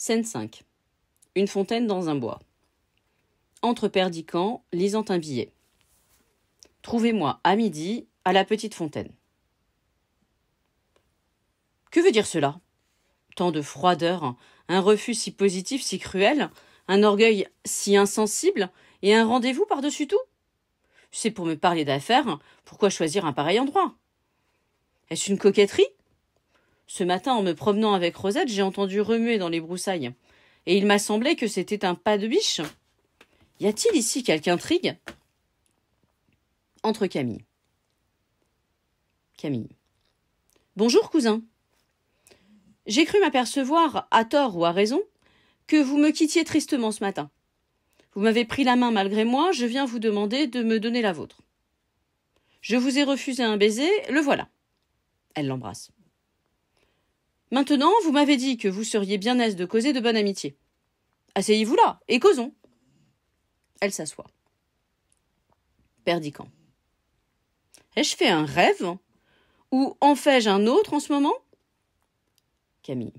Scène 5. Une fontaine dans un bois. Entre Perdican, lisant un billet. Trouvez-moi à midi à la petite fontaine. Que veut dire cela? Tant de froideur, un refus si positif, si cruel, un orgueil si insensible, et un rendez-vous par-dessus tout? C'est pour me parler d'affaires, pourquoi choisir un pareil endroit? Est-ce une coquetterie? Ce matin, en me promenant avec Rosette, j'ai entendu remuer dans les broussailles, et il m'a semblé que c'était un pas de biche. Y a-t-il ici quelque intrigue? Entre Camille. Camille. Bonjour, cousin. J'ai cru m'apercevoir, à tort ou à raison, que vous me quittiez tristement ce matin. Vous m'avez pris la main malgré moi, je viens vous demander de me donner la vôtre. Je vous ai refusé un baiser, le voilà. Elle l'embrasse. Maintenant, vous m'avez dit que vous seriez bien aise de causer de bonne amitié. Asseyez-vous là, et causons. Elle s'assoit. Perdican. Ai-je fait un rêve? Ou en fais-je un autre en ce moment? Camille.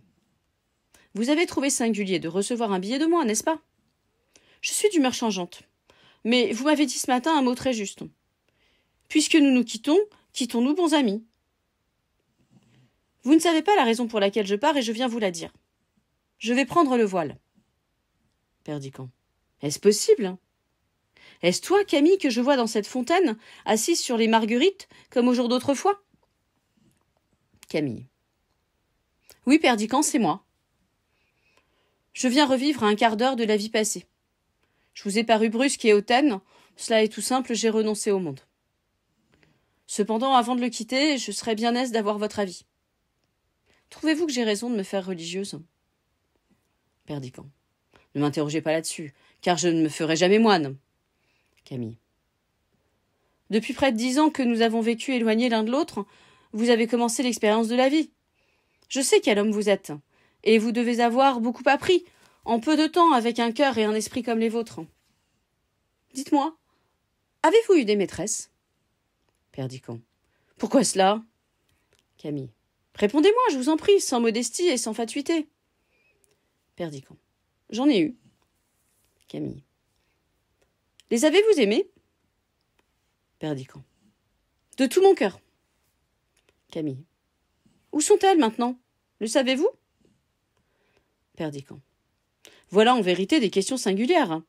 Vous avez trouvé singulier de recevoir un billet de moi, n'est-ce pas? Je suis d'humeur changeante. Mais vous m'avez dit ce matin un mot très juste. Puisque nous nous quittons, quittons-nous bons amis. Vous ne savez pas la raison pour laquelle je pars et je viens vous la dire. Je vais prendre le voile. Perdican. Est-ce possible? Est-ce toi, Camille, que je vois dans cette fontaine, assise sur les marguerites, comme au jour d'autrefois? Camille. Oui, Perdican, c'est moi. Je viens revivre un quart d'heure de la vie passée. Je vous ai paru brusque et hautaine, cela est tout simple, j'ai renoncé au monde. Cependant, avant de le quitter, je serais bien aise d'avoir votre avis. Trouvez-vous que j'ai raison de me faire religieuse? Perdican. Ne m'interrogez pas là-dessus, car je ne me ferai jamais moine. Camille. Depuis près de 10 ans que nous avons vécu éloignés l'un de l'autre, vous avez commencé l'expérience de la vie. Je sais quel homme vous êtes, et vous devez avoir beaucoup appris, en peu de temps, avec un cœur et un esprit comme les vôtres. Dites-moi, avez-vous eu des maîtresses? Perdican. Pourquoi cela? Camille. Répondez-moi, je vous en prie, sans modestie et sans fatuité. Perdican. J'en ai eu. Camille. Les avez-vous aimées? Perdican. De tout mon cœur. Camille. Où sont-elles maintenant? Le savez-vous? Perdican. Voilà en vérité des questions singulières.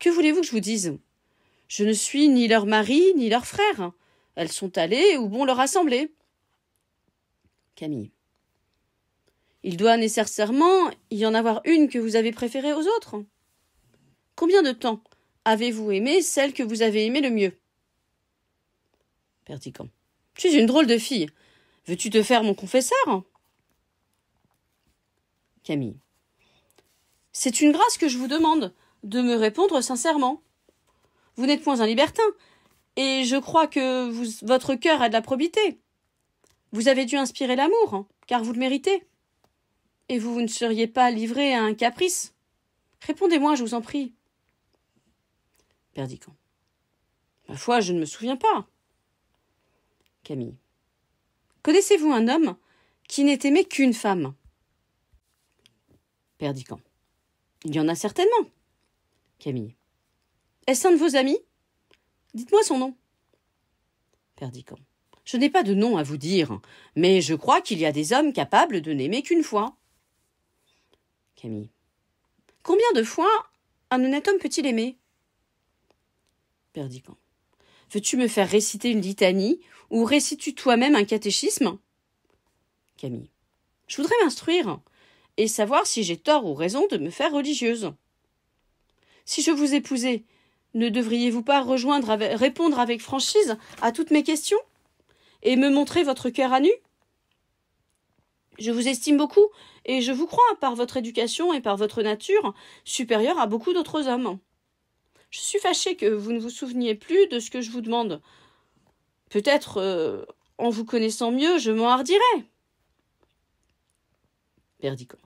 Que voulez-vous que je vous dise? Je ne suis ni leur mari, ni leur frère. Elles sont allées où bon leur a semblé. Camille. Il doit nécessairement y en avoir une que vous avez préférée aux autres. Combien de temps avez-vous aimé celle que vous avez aimée le mieux? Perdican. Tu es une drôle de fille. Veux-tu te faire mon confesseur? Camille. C'est une grâce que je vous demande, de me répondre sincèrement. Vous n'êtes point un libertin, et je crois que votre cœur a de la probité. Vous avez dû inspirer l'amour, car vous le méritez. Et vous ne seriez pas livré à un caprice. Répondez-moi, je vous en prie. Perdican. Ma foi, je ne me souviens pas. Camille. Connaissez-vous un homme qui n'ait aimé qu'une femme? Perdican. Il y en a certainement. Camille. Est-ce un de vos amis? Dites-moi son nom. Perdican. Je n'ai pas de nom à vous dire, mais je crois qu'il y a des hommes capables de n'aimer qu'une fois. Camille. Combien de fois un honnête homme peut-il aimer? Perdican. Veux-tu me faire réciter une litanie ou récites-tu toi-même un catéchisme? Camille. Je voudrais m'instruire et savoir si j'ai tort ou raison de me faire religieuse. Si je vous épousais, ne devriez-vous pas répondre avec franchise à toutes mes questions et me montrer votre cœur à nu? Je vous estime beaucoup et je vous crois par votre éducation et par votre nature supérieure à beaucoup d'autres hommes. Je suis fâchée que vous ne vous souveniez plus de ce que je vous demande. Peut-être, en vous connaissant mieux, je m'enhardirai. Perdican.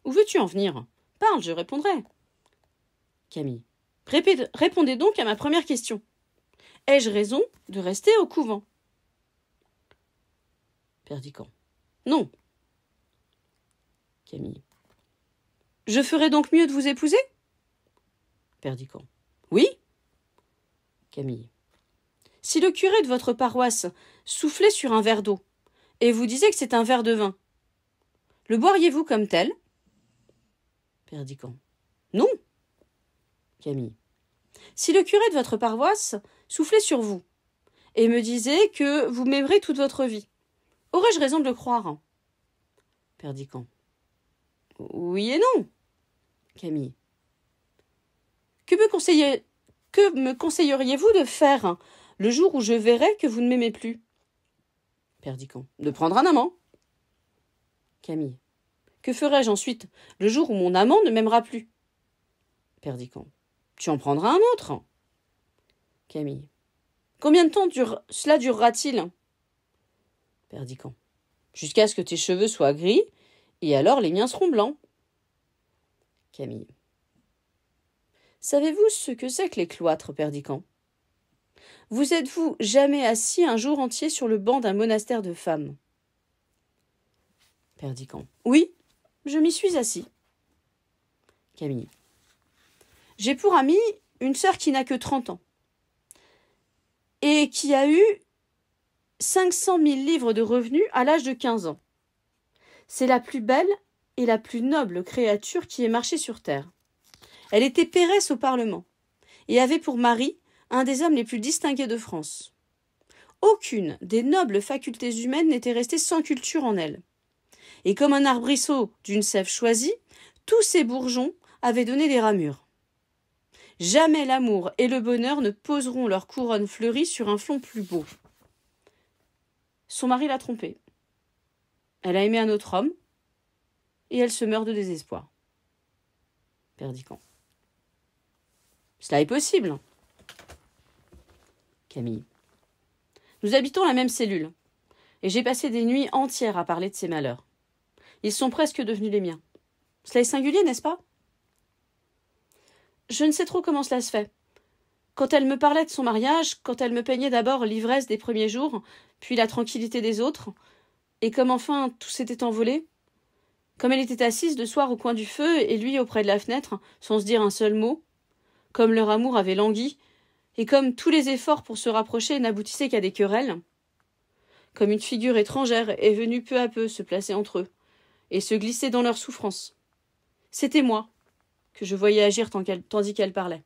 Où veux-tu en venir? Parle, je répondrai. Camille. Répondez donc à ma première question. Ai-je raison de rester au couvent? Perdican. Non. Camille. Je ferais donc mieux de vous épouser? Perdiccand. Oui. Camille. Si le curé de votre paroisse soufflait sur un verre d'eau, et vous disait que c'est un verre de vin, le boiriez-vous comme tel? Perdiccand. Non. Camille. Si le curé de votre paroisse soufflait sur vous, et me disait que vous m'aimerez toute votre vie, aurais-je raison de le croire? Perdiccand. Oui et non. Camille. Que me conseilleriez-vous de faire le jour où je verrai que vous ne m'aimez plus? Perdiccand. De prendre un amant. Camille. Que ferai-je ensuite le jour où mon amant ne m'aimera plus? Perdiccand. Tu en prendras un autre. Camille. Combien de temps cela durera-t-il? Perdiccand. Jusqu'à ce que tes cheveux soient gris, et alors les miens seront blancs. Camille. Savez-vous ce que c'est que les cloîtres, Perdiccand? Vous êtes-vous jamais assis un jour entier sur le banc d'un monastère de femmes? Perdiccand. Oui, je m'y suis assis. Camille. J'ai pour amie une sœur qui n'a que 30 ans et qui a eu 500 000 livres de revenus à l'âge de 15 ans. C'est la plus belle et la plus noble créature qui ait marché sur terre. Elle était pairesse au Parlement et avait pour mari un des hommes les plus distingués de France. Aucune des nobles facultés humaines n'était restée sans culture en elle. Et comme un arbrisseau d'une sève choisie, tous ces bourgeons avaient donné des ramures. Jamais l'amour et le bonheur ne poseront leur couronne fleurie sur un flanc plus beau. Son mari l'a trompée. Elle a aimé un autre homme, et elle se meurt de désespoir. Perdiccand. Cela est possible. Camille. Nous habitons la même cellule, et j'ai passé des nuits entières à parler de ces malheurs. Ils sont presque devenus les miens. Cela est singulier, n'est-ce pas? Je ne sais trop comment cela se fait. Quand elle me parlait de son mariage, quand elle me peignait d'abord l'ivresse des premiers jours, puis la tranquillité des autres, et comme enfin tout s'était envolé, comme elle était assise le soir au coin du feu et lui auprès de la fenêtre, sans se dire un seul mot, comme leur amour avait langui, et comme tous les efforts pour se rapprocher n'aboutissaient qu'à des querelles, comme une figure étrangère est venue peu à peu se placer entre eux, et se glisser dans leurs souffrances. C'était moi que je voyais agir tandis qu'elle parlait.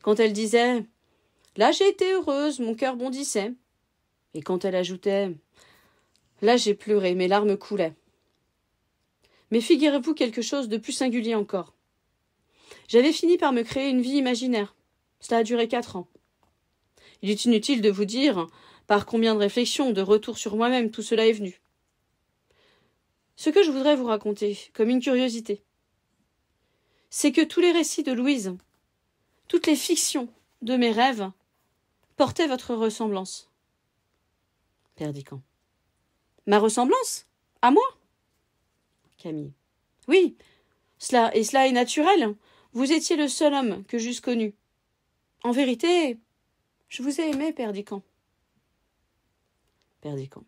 Quand elle disait « Là j'ai été heureuse, mon cœur bondissait », et quand elle ajoutait « Là j'ai pleuré, mes larmes coulaient ». Mais figurez-vous quelque chose de plus singulier encore. J'avais fini par me créer une vie imaginaire. Cela a duré 4 ans. Il est inutile de vous dire par combien de réflexions, de retours sur moi-même tout cela est venu. Ce que je voudrais vous raconter, comme une curiosité, c'est que tous les récits de Louise, toutes les fictions de mes rêves, portaient votre ressemblance. Perdiccand. Ma ressemblance? À moi? Camille. Oui, cela est naturel. Vous étiez le seul homme que j'eusse connu. En vérité, je vous ai aimé, Perdiccand. Perdiccand.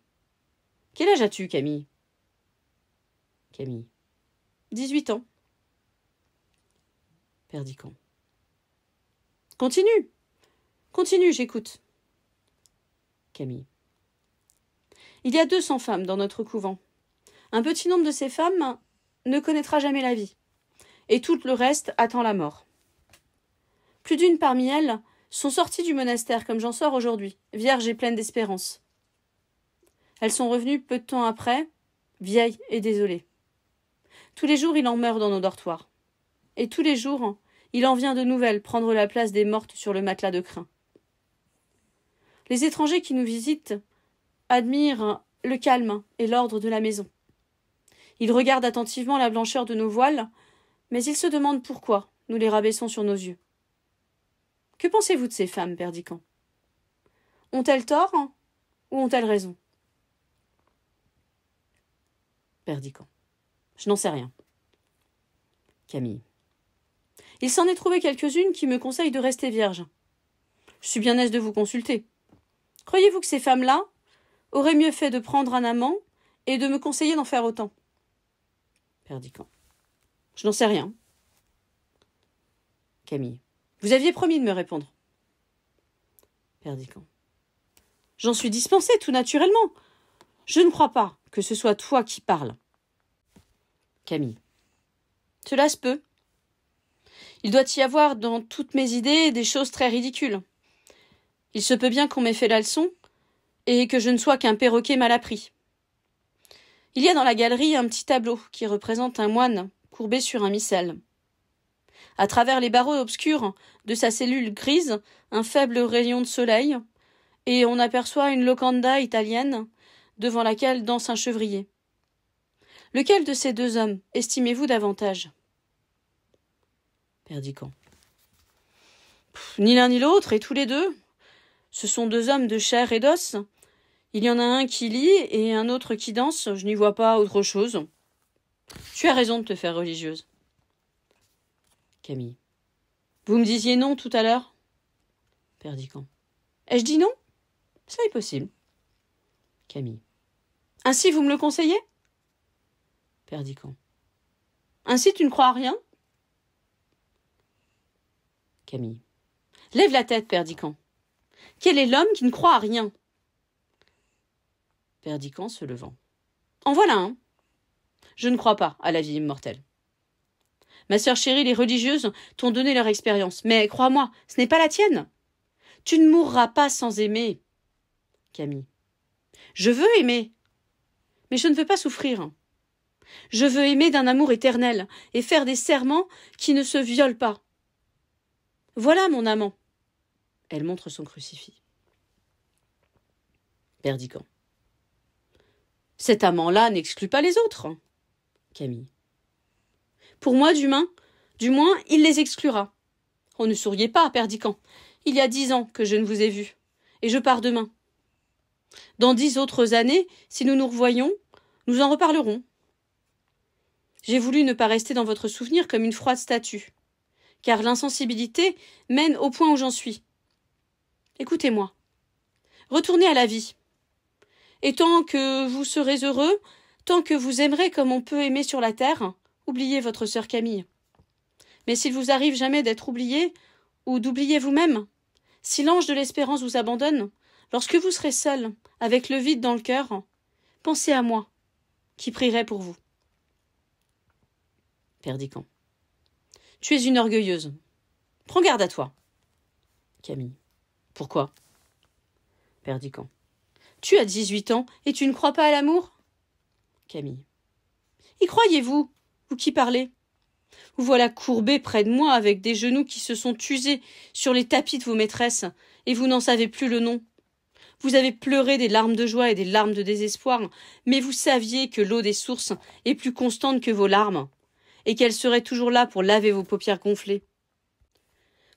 Quel âge as-tu, Camille? Camille. 18 ans. Perdiccand. Continue, j'écoute. Camille. Il y a 200 femmes dans notre couvent. Un petit nombre de ces femmes ne connaîtra jamais la vie, et tout le reste attend la mort. Plus d'une parmi elles sont sorties du monastère comme j'en sors aujourd'hui, vierges et pleines d'espérance. Elles sont revenues peu de temps après, vieilles et désolées. Tous les jours, il en meurt dans nos dortoirs. Et tous les jours, il en vient de nouvelles prendre la place des mortes sur le matelas de crin. Les étrangers qui nous visitent admirent le calme et l'ordre de la maison. Ils regardent attentivement la blancheur de nos voiles, mais ils se demandent pourquoi nous les rabaissons sur nos yeux. Que pensez-vous de ces femmes, Perdiccand? Ont-elles tort ou ont-elles raison? Perdiccand. Je n'en sais rien. Camille. Il s'en est trouvé quelques-unes qui me conseillent de rester vierge. Je suis bien aise de vous consulter. Croyez-vous que ces femmes-là auraient mieux fait de prendre un amant et de me conseiller d'en faire autant? Perdiccand. Je n'en sais rien. Camille. Vous aviez promis de me répondre. Perdiccand. J'en suis dispensée tout naturellement. Je ne crois pas que ce soit toi qui parles. Camille. Cela se peut. Il doit y avoir dans toutes mes idées des choses très ridicules. Il se peut bien qu'on m'ait fait la leçon et que je ne sois qu'un perroquet mal appris. Il y a dans la galerie un petit tableau qui représente un moine courbé sur un missel. À travers les barreaux obscurs de sa cellule grise, un faible rayon de soleil, et on aperçoit une locanda italienne devant laquelle danse un chevrier. Lequel de ces deux hommes estimez-vous davantage? Perdiccand. Ni l'un ni l'autre, et tous les deux. Ce sont deux hommes de chair et d'os. Il y en a un qui lit et un autre qui danse. Je n'y vois pas autre chose. Tu as raison de te faire religieuse. Camille. Vous me disiez non tout à l'heure? Perdiccand. Ai-je dit non? Ça est possible. Camille. Ainsi vous me le conseillez? Perdiccand. Ainsi tu ne crois à rien? Camille. Lève la tête, Perdiccand. Quel est l'homme qui ne croit à rien? Perdiccand se levant. En voilà un. Je ne crois pas à la vie immortelle. Ma sœur chérie, les religieuses t'ont donné leur expérience, mais crois-moi, ce n'est pas la tienne. Tu ne mourras pas sans aimer. Camille. Je veux aimer, mais je ne veux pas souffrir. Je veux aimer d'un amour éternel et faire des serments qui ne se violent pas. Voilà mon amant. Elle montre son crucifix. Perdiccand. Cet amant-là n'exclut pas les autres. Camille. Pour moi, du moins, il les exclura. Oh, ne souriez pas, Perdiccand. Il y a 10 ans que je ne vous ai vu, et je pars demain. Dans 10 autres années, si nous nous revoyons, nous en reparlerons. J'ai voulu ne pas rester dans votre souvenir comme une froide statue, car l'insensibilité mène au point où j'en suis. Écoutez-moi. Retournez à la vie. Et tant que vous serez heureux, tant que vous aimerez comme on peut aimer sur la terre, oubliez votre sœur Camille. Mais s'il vous arrive jamais d'être oublié, ou d'oublier vous-même, si l'ange de l'espérance vous abandonne, lorsque vous serez seul, avec le vide dans le cœur, pensez à moi, qui prierai pour vous. Perdiccand. Tu es une orgueilleuse. Prends garde à toi. Camille. Pourquoi? Perdiccand. Tu as 18 ans et tu ne crois pas à l'amour? Camille. Y croyez-vous, vous qui parlez? Vous voilà courbé près de moi avec des genoux qui se sont usés sur les tapis de vos maîtresses, et vous n'en savez plus le nom. Vous avez pleuré des larmes de joie et des larmes de désespoir, mais vous saviez que l'eau des sources est plus constante que vos larmes, et qu'elle serait toujours là pour laver vos paupières gonflées.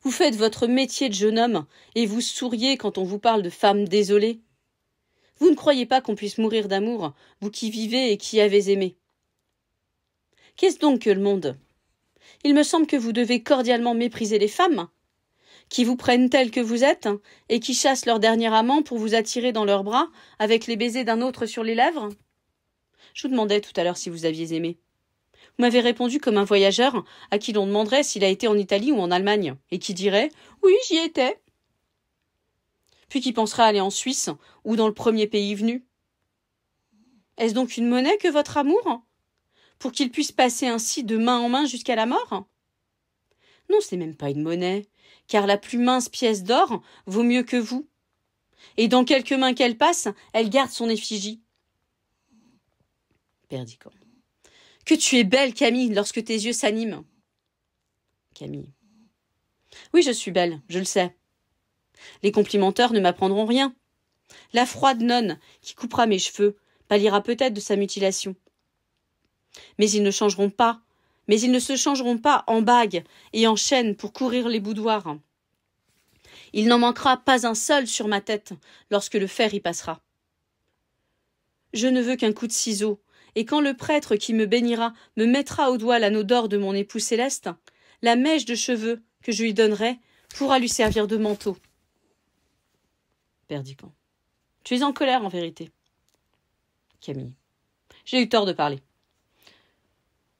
Vous faites votre métier de jeune homme, et vous souriez quand on vous parle de femme désolée. Vous ne croyez pas qu'on puisse mourir d'amour, vous qui vivez et qui avez aimé. Qu'est-ce donc que le monde? Il me semble que vous devez cordialement mépriser les femmes, qui vous prennent telles que vous êtes, et qui chassent leur dernier amant pour vous attirer dans leurs bras, avec les baisers d'un autre sur les lèvres. Je vous demandais tout à l'heure si vous aviez aimé. Vous m'avez répondu comme un voyageur à qui l'on demanderait s'il a été en Italie ou en Allemagne, et qui dirait « Oui, j'y étais ». Puis qui pensera aller en Suisse ou dans le premier pays venu. Est-ce donc une monnaie que votre amour, pour qu'il puisse passer ainsi de main en main jusqu'à la mort? Non, ce n'est même pas une monnaie, car la plus mince pièce d'or vaut mieux que vous. Et dans quelques mains qu'elle passe, elle garde son effigie. Perdiccand. Que tu es belle, Camille, lorsque tes yeux s'animent. Camille. Oui, je suis belle, je le sais. Les complimenteurs ne m'apprendront rien. La froide nonne qui coupera mes cheveux pâlira peut-être de sa mutilation. Mais ils ne se changeront pas en bagues et en chaînes pour courir les boudoirs. Il n'en manquera pas un seul sur ma tête lorsque le fer y passera. Je ne veux qu'un coup de ciseau, et quand le prêtre qui me bénira me mettra au doigt l'anneau d'or de mon époux céleste, la mèche de cheveux que je lui donnerai pourra lui servir de manteau. Perdiccand. Tu es en colère en vérité. Camille. J'ai eu tort de parler.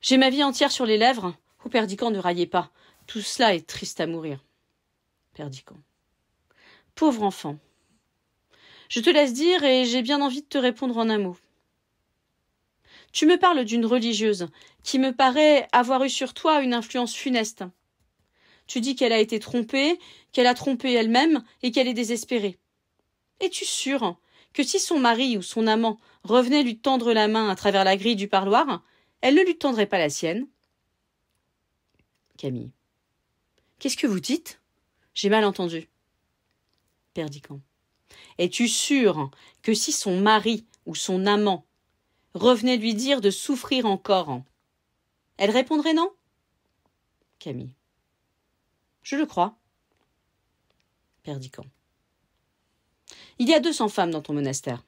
J'ai ma vie entière sur les lèvres. Oh, Perdican, ne raillez pas. Tout cela est triste à mourir. Perdican. Pauvre enfant. Je te laisse dire et j'ai bien envie de te répondre en un mot. Tu me parles d'une religieuse qui me paraît avoir eu sur toi une influence funeste. Tu dis qu'elle a été trompée, qu'elle a trompé elle-même et qu'elle est désespérée. Es-tu sûre que si son mari ou son amant revenait lui tendre la main à travers la grille du parloir, elle ne lui tendrait pas la sienne? Camille. Qu'est-ce que vous dites? J'ai mal entendu. Perdican. Es-tu sûre que si son mari ou son amant revenait lui dire de souffrir encore, elle répondrait non? Camille. Je le crois. Perdican. Il y a 200 femmes dans ton monastère,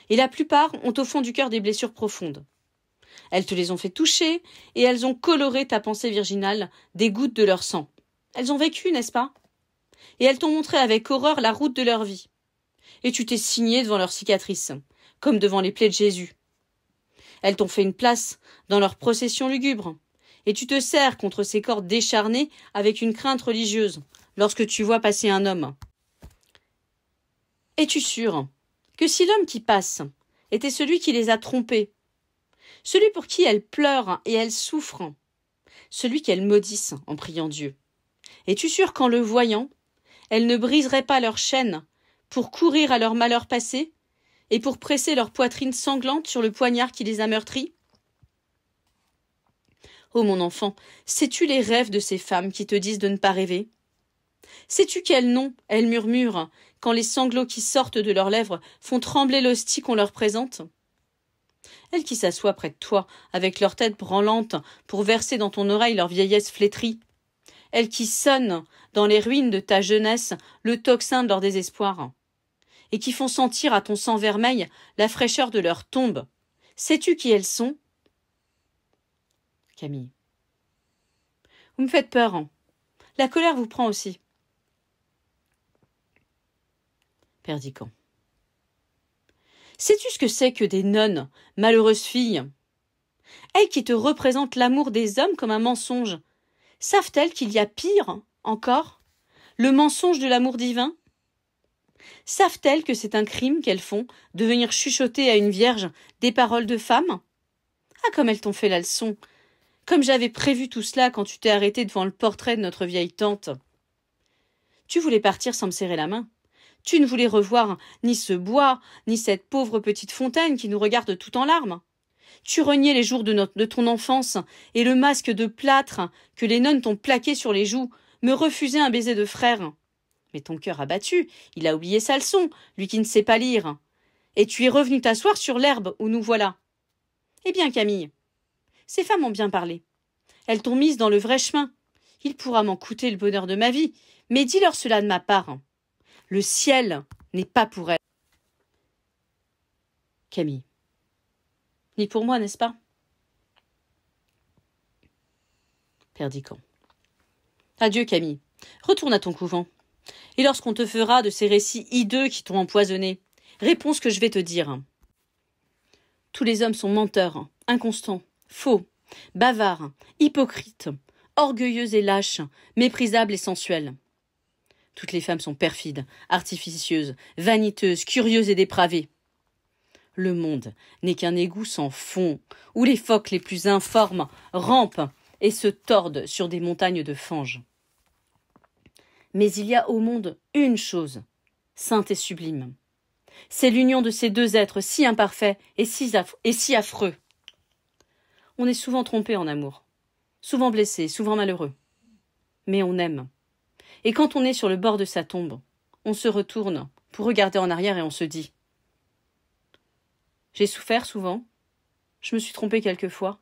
et la plupart ont au fond du cœur des blessures profondes. Elles te les ont fait toucher, et elles ont coloré ta pensée virginale des gouttes de leur sang. Elles ont vécu, n'est-ce pas? Et elles t'ont montré avec horreur la route de leur vie. Et tu t'es signé devant leurs cicatrices, comme devant les plaies de Jésus. Elles t'ont fait une place dans leur procession lugubre, et tu te serres contre ces corps décharnés avec une crainte religieuse, lorsque tu vois passer un homme. Es-tu sûr que si l'homme qui passe était celui qui les a trompées, celui pour qui elles pleurent et elles souffrent, celui qu'elles maudissent en priant Dieu, es-tu sûr qu'en le voyant, elles ne briseraient pas leurs chaînes pour courir à leur malheur passé et pour presser leur poitrine sanglante sur le poignard qui les a meurtries? Oh mon enfant, sais-tu les rêves de ces femmes qui te disent de ne pas rêver? Sais-tu quels noms elles murmurent quand les sanglots qui sortent de leurs lèvres font trembler l'hostie qu'on leur présente? Elles qui s'assoient près de toi, avec leur tête branlante, pour verser dans ton oreille leur vieillesse flétrie. Elles qui sonnent, dans les ruines de ta jeunesse, le tocsin de leur désespoir. Et qui font sentir à ton sang vermeil la fraîcheur de leur tombe. Sais-tu qui elles sont? Camille. Vous me faites peur. La colère vous prend aussi. Perdican. Sais-tu ce que c'est que des nonnes, malheureuses filles? Elles qui te représentent l'amour des hommes comme un mensonge, savent-elles qu'il y a pire encore, le mensonge de l'amour divin? Savent-elles que c'est un crime qu'elles font de venir chuchoter à une vierge des paroles de femme? Ah, comme elles t'ont fait la leçon! Comme j'avais prévu tout cela quand tu t'es arrêté devant le portrait de notre vieille tante. Tu voulais partir sans me serrer la main. Tu ne voulais revoir ni ce bois, ni cette pauvre petite fontaine qui nous regarde tout en larmes. Tu reniais les jours de ton enfance, et le masque de plâtre que les nonnes t'ont plaqué sur les joues me refusait un baiser de frère. Mais ton cœur abattu, il a oublié sa leçon, lui qui ne sait pas lire. Et tu es revenu t'asseoir sur l'herbe où nous voilà. Eh bien, Camille, ces femmes ont bien parlé. Elles t'ont mise dans le vrai chemin. Il pourra m'en coûter le bonheur de ma vie, mais dis-leur cela de ma part. Le ciel n'est pas pour elles. Camille. Ni pour moi, n'est-ce pas? Perdican. Adieu, Camille. Retourne à ton couvent. Et lorsqu'on te fera de ces récits hideux qui t'ont empoisonné, réponds ce que je vais te dire. Tous les hommes sont menteurs, inconstants, faux, bavards, hypocrites, orgueilleux et lâches, méprisables et sensuels. Toutes les femmes sont perfides, artificieuses, vaniteuses, curieuses et dépravées. Le monde n'est qu'un égout sans fond, où les phoques les plus informes rampent et se tordent sur des montagnes de fange. Mais il y a au monde une chose, sainte et sublime. C'est l'union de ces deux êtres si imparfaits et si affreux. On est souvent trompé en amour, souvent blessé, souvent malheureux. Mais on aime. Et quand on est sur le bord de sa tombe, on se retourne pour regarder en arrière et on se dit « J'ai souffert souvent, je me suis trompé quelquefois,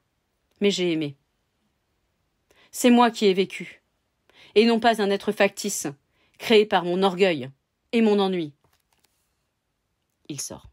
mais j'ai aimé. C'est moi qui ai vécu, et non pas un être factice, créé par mon orgueil et mon ennui. » Il sort.